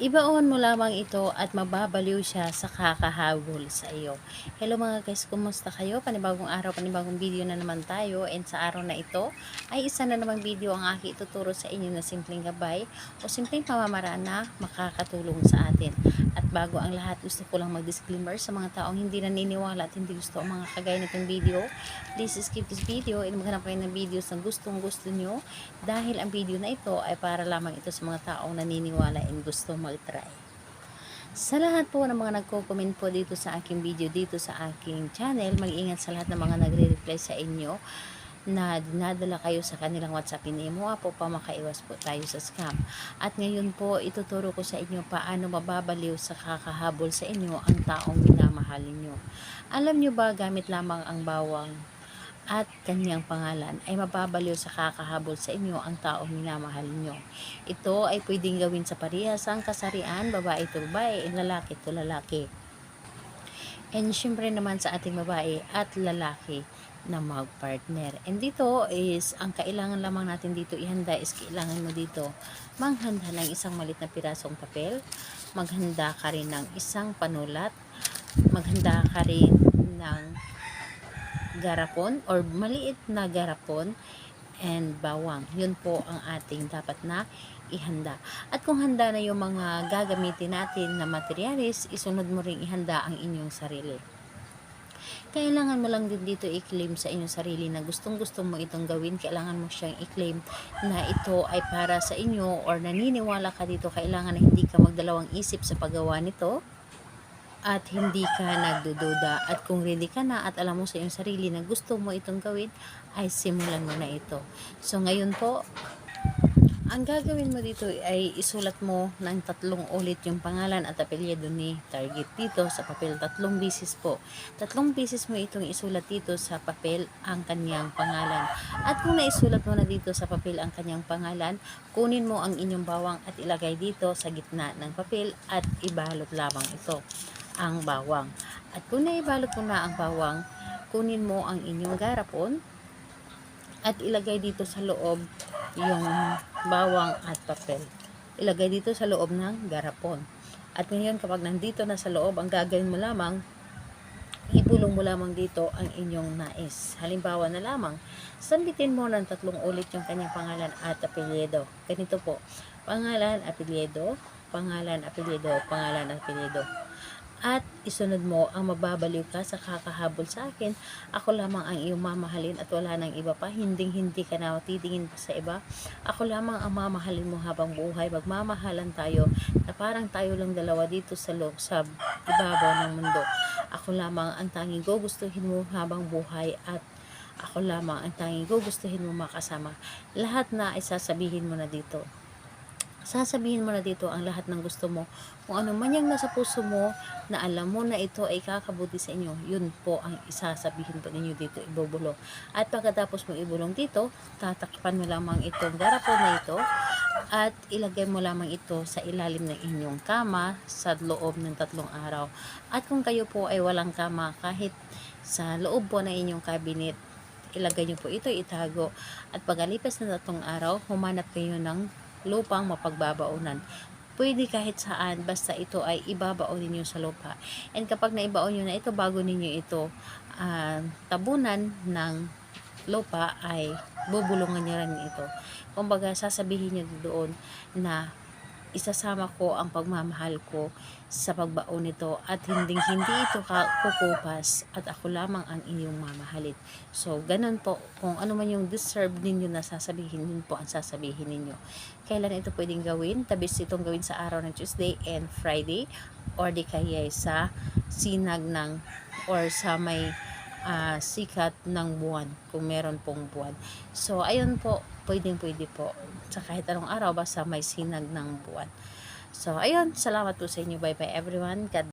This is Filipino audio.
Ibaon mo lamang ito at mababaliw siya sa kakahabol sa iyo. Hello mga guys, kumusta kayo? Panibagong araw, panibagong video na naman tayo. And sa araw na ito ay isa na namang video ang aking ituturo sa inyo na simpleng gabay o simpleng pamamaraan na makakatulong sa atin. At bago ang lahat, gusto ko lang mag-disclaimer sa mga taong hindi naniniwala at hindi gusto ang mga kagaya nitong video. Please skip this video and maghanap kayo ng videos na gustong gusto nyo dahil ang video na ito ay para lamang ito sa mga taong naniniwala and gusto mag-try. Sa lahat po ng mga nagko-comment po dito sa aking video, dito sa aking channel, mag-ingat sa lahat ng mga nagre-reply sa inyo na dinadala kayo sa kanilang WhatsApp Imo po pa makaiwas po tayo sa scam. At ngayon po, ituturo ko sa inyo paano mababaliw sa kakahabol sa inyo ang taong minamahalin nyo. Alam nyo ba, gamit lamang ang bawang at kanyang pangalan ay mababaliw sa kakahabol sa inyo ang taong minamahal nyo. Ito ay pwedeng gawin sa parehasang kasarian, babae to babae, lalaki to lalaki. And syempre naman sa ating babae at lalaki na mag-partner. And dito is, ang kailangan lamang natin dito ihanda is kailangan mo dito manghanda ng isang malit na pirasong papel, maghanda ka rin ng isang panulat, maghanda ka rin ng garapon or maliit na garapon and bawang. Yun po ang ating dapat na ihanda. At kung handa na yung mga gagamitin natin na materialis, isunod mo ring ihanda ang inyong sarili. Kailangan mo lang din dito i-claim sa inyong sarili na gustong-gusto mo itong gawin. Kailangan mo siyang i-claim na ito ay para sa inyo or naniniwala ka dito. Kailangan na hindi ka magdalawang isip sa paggawa nito at hindi ka nagdududa. At kung ready ka na at alam mo sa iyong sarili na gusto mo itong gawin, ay simulan mo na ito. So ngayon po, ang gagawin mo dito ay isulat mo ng 3 ulit yung pangalan at apelyido ni target dito sa papel. 3 bisis po. 3 bisis mo itong isulat dito sa papel ang kanyang pangalan. At kung naisulat mo na dito sa papel ang kanyang pangalan, kunin mo ang inyong bawang at ilagay dito sa gitna ng papel at ibalot lamang ito ang bawang. At kung naibalot mo na ang bawang, kunin mo ang inyong garapon at ilagay dito sa loob yung bawang at papel. Ilagay dito sa loob ng garapon. At ngayon kapag nandito na sa loob, ang gagawin mo lamang, ibulong mo lamang dito ang inyong nais. Halimbawa na lamang, sambitin mo ng 3 ulit yung kanyang pangalan at apelyido. Ganito po, pangalan, apelyido, pangalan, apelyido, pangalan, apelyido. At isunod mo ang mababaliw ka sa kakahabol sa akin. Ako lamang ang iyong mamahalin at wala nang iba pa. Hindi ka na titingin pa sa iba. Ako lamang ang mamahalin mo habang buhay. Magmamahalan tayo na parang tayo lang dalawa dito sa loob, sa ibabaw ng mundo. Ako lamang ang tanging gugustuhin mo habang buhay at ako lamang ang tanging gugustuhin mo makasama. Lahat na ay sasabihin mo na dito. Sasabihin mo na dito ang lahat ng gusto mo. Kung ano man yung nasa puso mo na alam mo na ito ay kakabuti sa inyo, yun po ang isasabihin po ninyo dito, ibubulong. At pagkatapos mo ibulong dito, tatakpan mo lamang itong garapon na ito at ilagay mo lamang ito sa ilalim ng inyong kama sa loob ng 3 araw. At kung kayo po ay walang kama, kahit sa loob po ng inyong cabinet, ilagay nyo po ito, itago. At pagalipas ng 3 araw, humanap kayo ng lupang mapagbabaunan. Pwede kahit saan, basta ito ay ibabaon ninyo sa lupa. And kapag naibaon nyo na ito, bago ninyo ito tabunan ng lupa, ay bubulungan nyo rin ito. Kumbaga, sasabihin nyo doon na isasama ko ang pagmamahal ko sa pagbaon nito at hindi ito kukupas at ako lamang ang inyong mamahalin. So, ganun po. Kung ano man yung deserve ninyo na sasabihin, yun po ang sasabihin ninyo. Kailan ito pwedeng gawin? Tabis itong gawin sa araw ng Tuesday and Friday or di kaya sa sinag ng or sa may sikat ng buwan kung meron pong buwan. So, ayun po, pwede po sa kahit anong araw basta may sinag ng buwan. So, ayun, salamat po sa inyo. Bye bye everyone. God